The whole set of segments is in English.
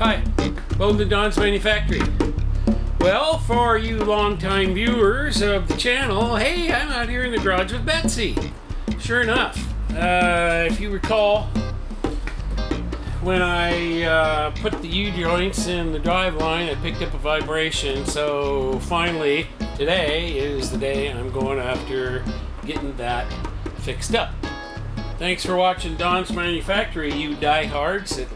Hi, welcome to Don's Manufactory. Well, for you longtime viewers of the channel, hey, I'm out here in the garage with Betsy. Sure enough, if you recall, when I put the U-joints in the driveline, I picked up a vibration. So finally, today is the day I'm going after getting that fixed up. Thanks for watching Don's Manufactory, you diehards. It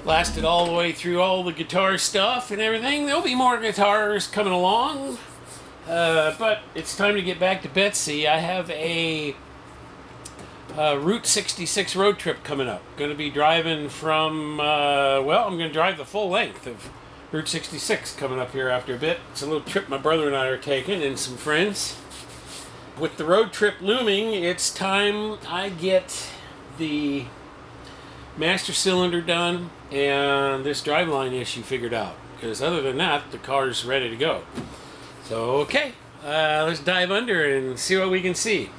lasted all the way through all the guitar stuff and everything. There'll be more guitars coming along, but it's time to get back to Betsy. I have a Route 66 road trip coming up. Going to be driving from, well, I'm going to drive the full length of Route 66 coming up here after a bit. It's a little trip my brother and I are taking and some friends. With the road trip looming, it's time I get the master cylinder done and this driveline issue figured out. Because other than that, the car's ready to go. So, okay, let's dive under and see what we can see.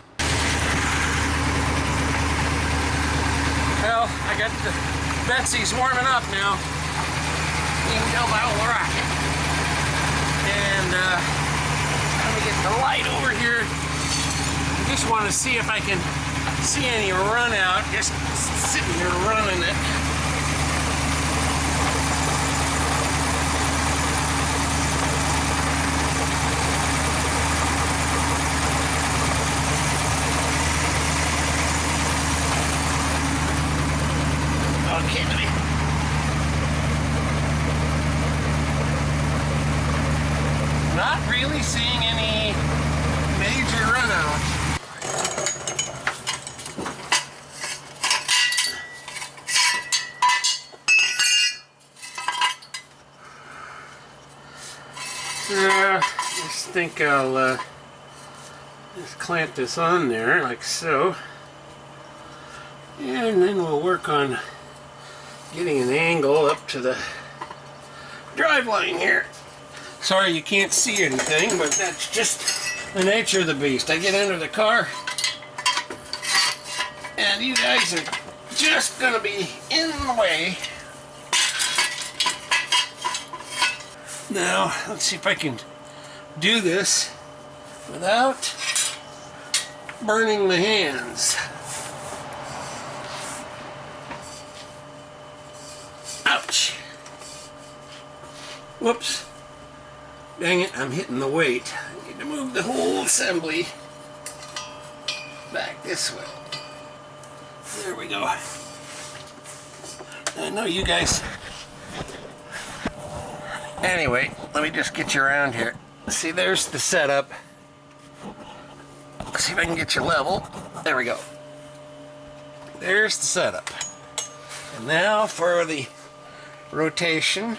Well, I got the Betsy's warming up now. You can tell by all the rocket. And let me get the light over here. I just want to see if I can see any run out. Just sitting here running it. Okay, not really seeing any major run out. I just think I'll just clamp this on there like so, and then we'll work on getting an angle up to the driveline here. Sorry you can't see anything, but that's just the nature of the beast. I get under the car and you guys are just gonna be in the way. Now, let's see if I can do this without burning my hands. Ouch! Whoops. Dang it, I'm hitting the weight. I need to move the whole assembly back this way. There we go. I know you guys. Anyway, let me just get you around here. See, there's the setup. See if I can get you level. There we go. There's the setup. And now for the rotation.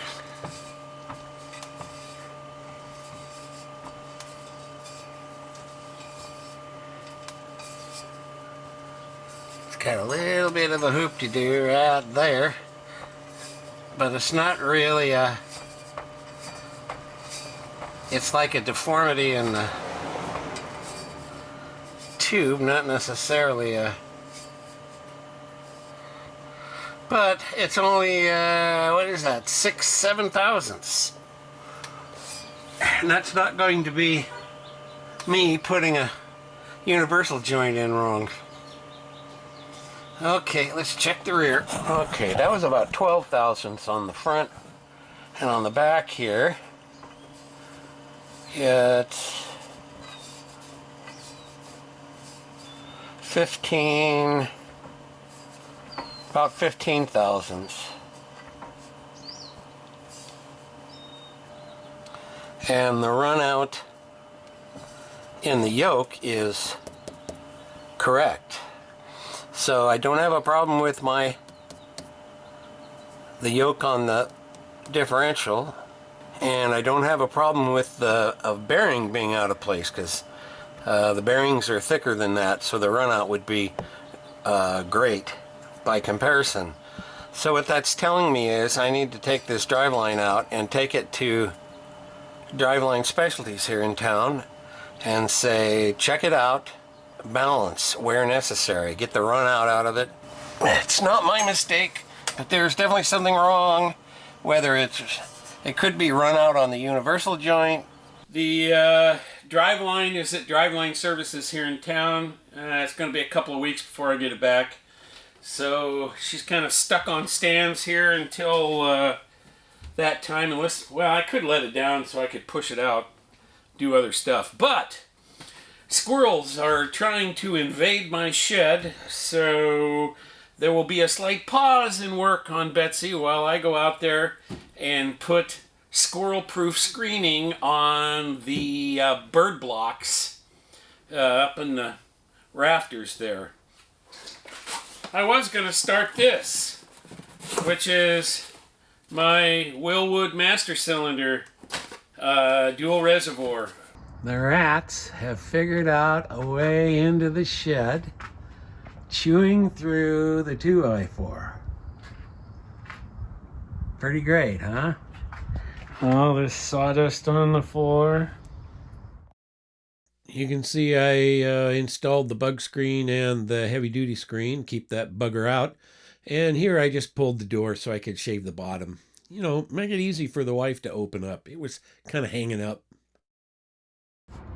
It's got a little bit of a hoop-de-doo right there, but it's not really a, it's like a deformity in the tube, not necessarily a, but it's only, what is that, 6/7 thousandths. And that's not going to be me putting a universal joint in wrong. Okay, let's check the rear. Okay, that was about 12 thousandths on the front, and on the back here, it's 15, about 15 thousandths. And the run out in the yoke is correct. So I don't have a problem with the yoke on the differential, and I don't have a problem with the bearing being out of place, because the bearings are thicker than that, so the run out would be great by comparison. So what that's telling me is I need to take this driveline out and take it to Driveline Specialties here in town and say, check it out, balance where necessary, get the run out of it. It's not my mistake, but there's definitely something wrong whether it could be run out on the universal joint. The Driveline is at Driveline Services here in town. It's going to be a couple of weeks before I get it back. So she's kind of stuck on stands here until that time. Unless, well, I could let it down so I could push it out, do other stuff. But squirrels are trying to invade my shed, so there will be a slight pause in work on Betsy while I go out there and put squirrel-proof screening on the bird blocks up in the rafters there. I was going to start this, which is my Willwood master cylinder dual reservoir. The rats have figured out a way into the shed, chewing through the 2x4. Pretty great, huh? All this sawdust on the floor. You can see I installed the bug screen and the heavy duty screen, keep that bugger out. And here I just pulled the door so I could shave the bottom. You know, make it easy for the wife to open up. It was kind of hanging up.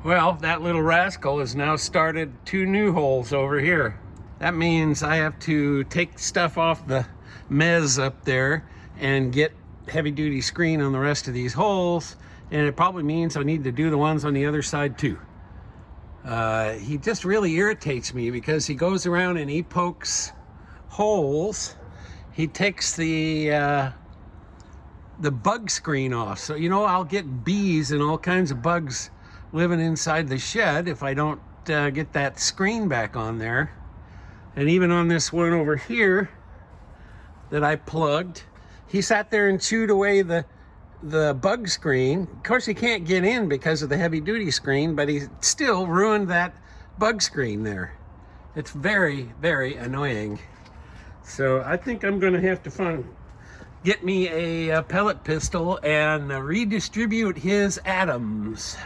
Well, that little rascal has now started 2 new holes over here. That means I have to take stuff off the mez up there and get heavy duty screen on the rest of these holes, and it probably means I need to do the ones on the other side too. He just really irritates me because he goes around and he pokes holes. He takes the bug screen off, so you know, I'll get bees and all kinds of bugs living inside the shed if I don't get that screen back on there. And even on this one over here that I plugged, he sat there and chewed away the bug screen. Of course, he can't get in because of the heavy duty screen, but he still ruined that bug screen there. It's very, very annoying. So I think I'm going to have to get me a pellet pistol and redistribute his atoms.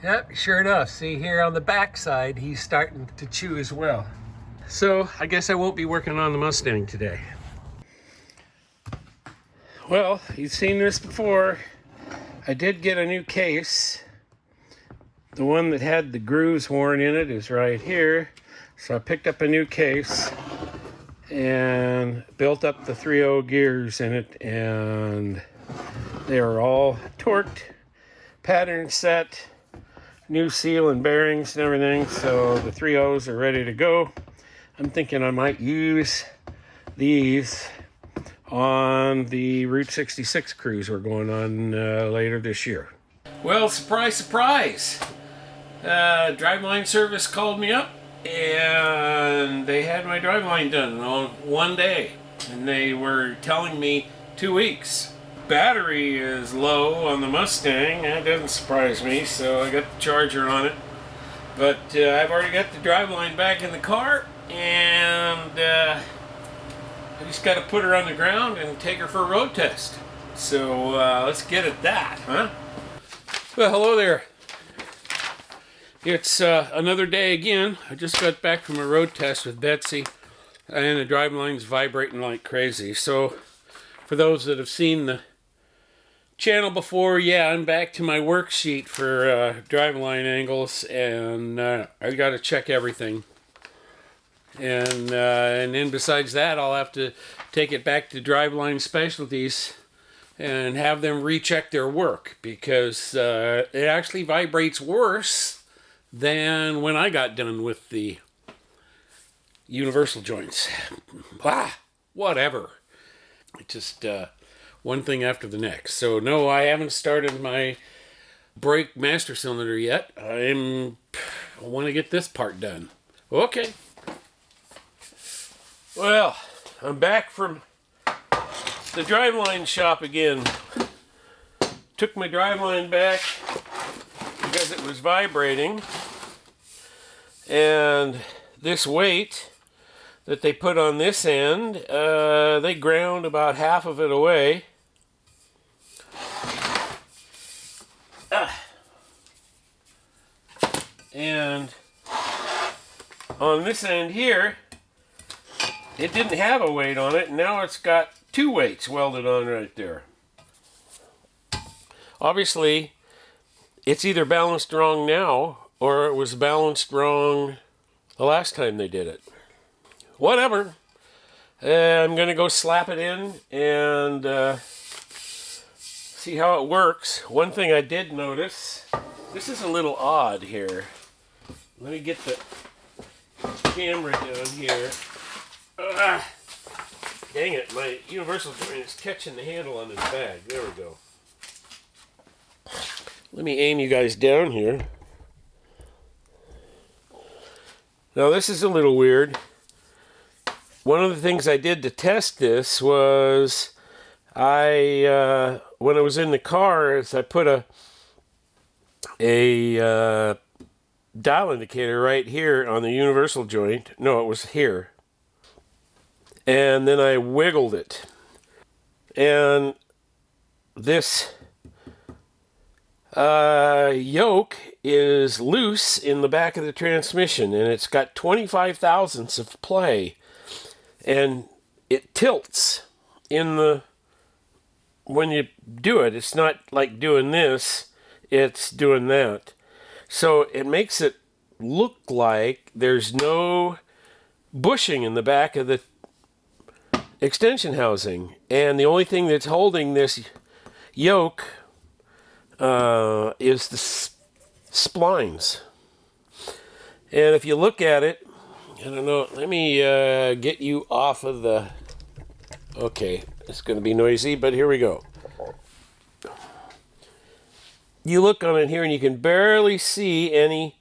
Yep, sure enough. See here on the back side, he's starting to chew as well. So I guess I won't be working on the Mustang today. Well, you've seen this before. I did get a new case. The one that had the grooves worn in it is right here. So I picked up a new case and built up the 3.0 gears in it, and they are all torqued, pattern set, new seal and bearings and everything. So the 3.0s are ready to go. I'm thinking I might use these on the Route 66 cruise we're going on later this year. Well, surprise, surprise. Driveline service called me up and they had my driveline done on one day. And they were telling me 2 weeks. Battery is low on the Mustang. That doesn't surprise me, so I got the charger on it. But I've already got the driveline back in the car, and I just got to put her on the ground and take her for a road test. So let's get at that, huh? Well, hello there. It's another day again. I just got back from a road test with Betsy, and the driveline's vibrating like crazy. So for those that have seen the channel before, yeah, I'm back to my worksheet for driveline angles, and I got to check everything. And then besides that, I'll have to take it back to Driveline Specialties and have them recheck their work, because it actually vibrates worse than when I got done with the universal joints. Whatever. Just one thing after the next. So no, I haven't started my brake master cylinder yet. I want to get this part done. Okay. Well, I'm back from the driveline shop again. Took my driveline back because it was vibrating, and this weight that they put on this end, they ground about half of it away. And on this end here, it didn't have a weight on it, and now it's got 2 weights welded on right there. Obviously, it's either balanced wrong now or it was balanced wrong the last time they did it. Whatever. I'm going to go slap it in and see how it works. One thing I did notice, this is a little odd here. Let me get the camera down here. Dang it, my universal joint is catching the handle on this bag. There we go. Let me aim you guys down here. Now this is a little weird. One of the things I did to test this was when I was in the car, is I put a dial indicator right here on the universal joint. No, it was here. And then I wiggled it. And this yoke is loose in the back of the transmission, and it's got 25 thousandths of play, and it tilts when you do it. It's not like doing this, it's doing that. So it makes it look like there's no bushing in the back of the extension housing, and the only thing that's holding this yoke is the splines. And if you look at it, I don't know, let me get you off of the... Okay, it's going to be noisy, but here we go. You look on it here and you can barely see any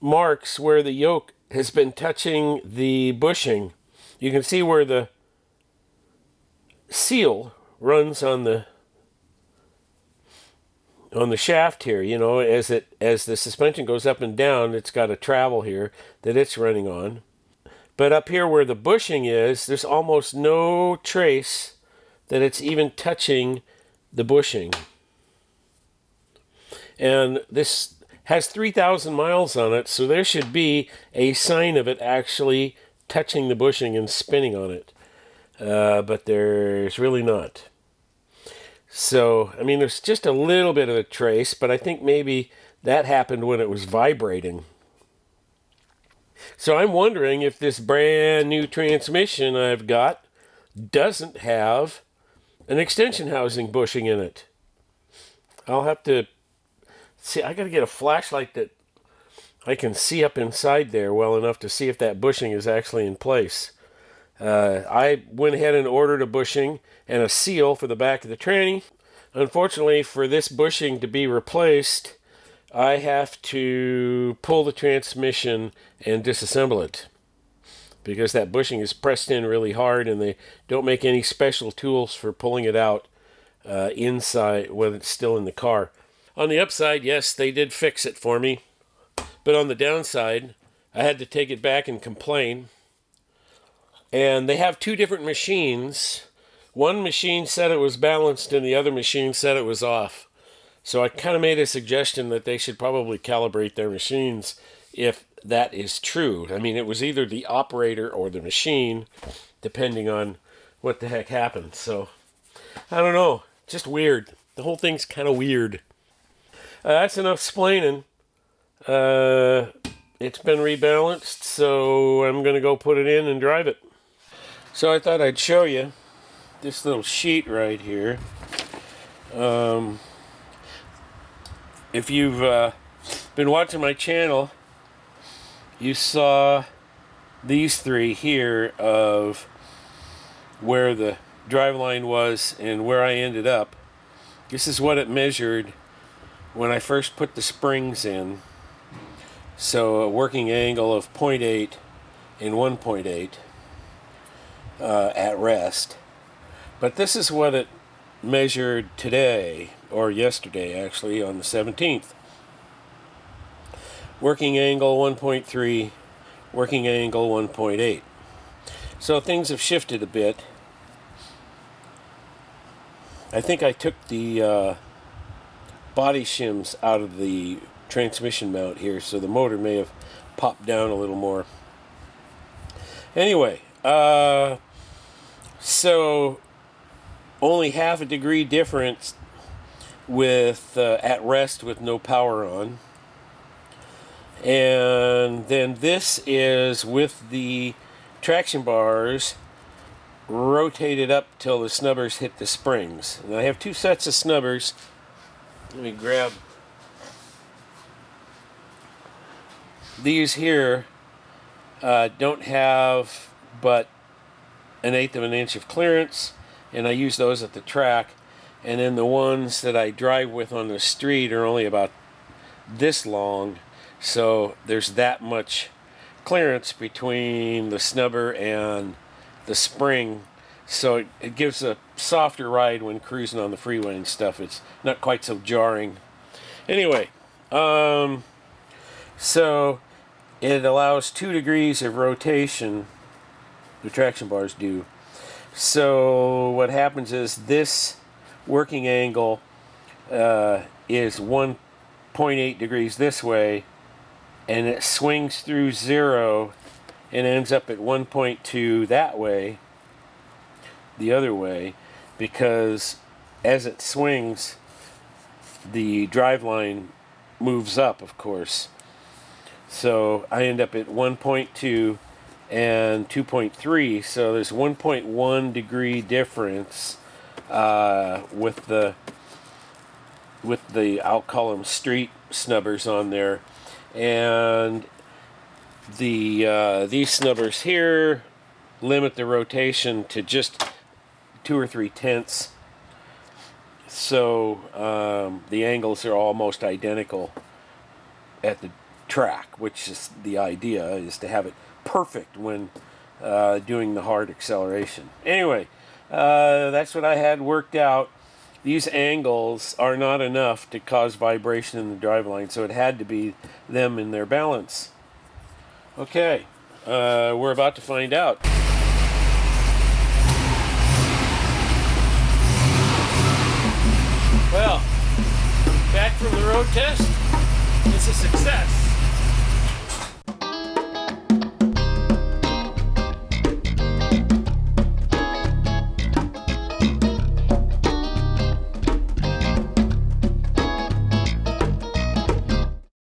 marks where the yoke has been touching the bushing. You can see where the seal runs on the shaft here. You know, as the suspension goes up and down, it's got a travel here that it's running on. But up here where the bushing is, there's almost no trace that it's even touching the bushing. And this has 3,000 miles on it, so there should be a sign of it actually touching the bushing and spinning on it. But there's really not. So, I mean, there's just a little bit of a trace, but I think maybe that happened when it was vibrating. So I'm wondering if this brand new transmission I've got doesn't have an extension housing bushing in it. I'll have to see. I got to get a flashlight that I can see up inside there well enough to see if that bushing is actually in place. I went ahead and ordered a bushing and a seal for the back of the tranny. Unfortunately, for this bushing to be replaced, I have to pull the transmission and disassemble it, because that bushing is pressed in really hard and they don't make any special tools for pulling it out inside when it's still in the car. On the upside, yes, they did fix it for me, but on the downside, I had to take it back and complain. And they have two different machines. One machine said it was balanced and the other machine said it was off. So I kind of made a suggestion that they should probably calibrate their machines if that is true. I mean, it was either the operator or the machine, depending on what the heck happened. So, I don't know. Just weird. The whole thing's kind of weird. That's enough explaining. It's been rebalanced, so I'm going to go put it in and drive it. So I thought I'd show you this little sheet right here. If you've been watching my channel, you saw these three here of where the driveline was and where I ended up. This is what it measured when I first put the springs in. So a working angle of 0.8 and 1.8 at rest. But this is what it measured today, or yesterday actually, on the 17th. Working angle 1.3, working angle 1.8. So things have shifted a bit. I think I took the body shims out of the transmission mount here, so the motor may have popped down a little more. Anyway, so only half a degree difference with at rest with no power on. And then this is with the traction bars rotated up till the snubbers hit the springs. And I have two sets of snubbers. Let me grab these here. Don't have but 1/8 of an inch of clearance, and I use those at the track. And then the ones that I drive with on the street are only about this long, so there's that much clearance between the snubber and the spring, so it gives a softer ride when cruising on the freeway and stuff. It's not quite so jarring. Anyway, so it allows 2 degrees of rotation, the traction bars do. So what happens is this working angle is 1.8 degrees this way, and it swings through 0 and ends up at 1.2 that way, the other way, because as it swings, the driveline moves up, of course. So I end up at 1.2 and 2.3, so there's 1.1 degree difference with the I'll call them street snubbers on there, and the these snubbers here limit the rotation to just 2 or 3 tenths. So the angles are almost identical at the track, which is the idea, is to have it perfect when doing the hard acceleration. Anyway, that's what I had worked out. These angles are not enough to cause vibration in the driveline, so it had to be them in their balance. Okay, we're about to find out. Well, back from the road test. It's a success.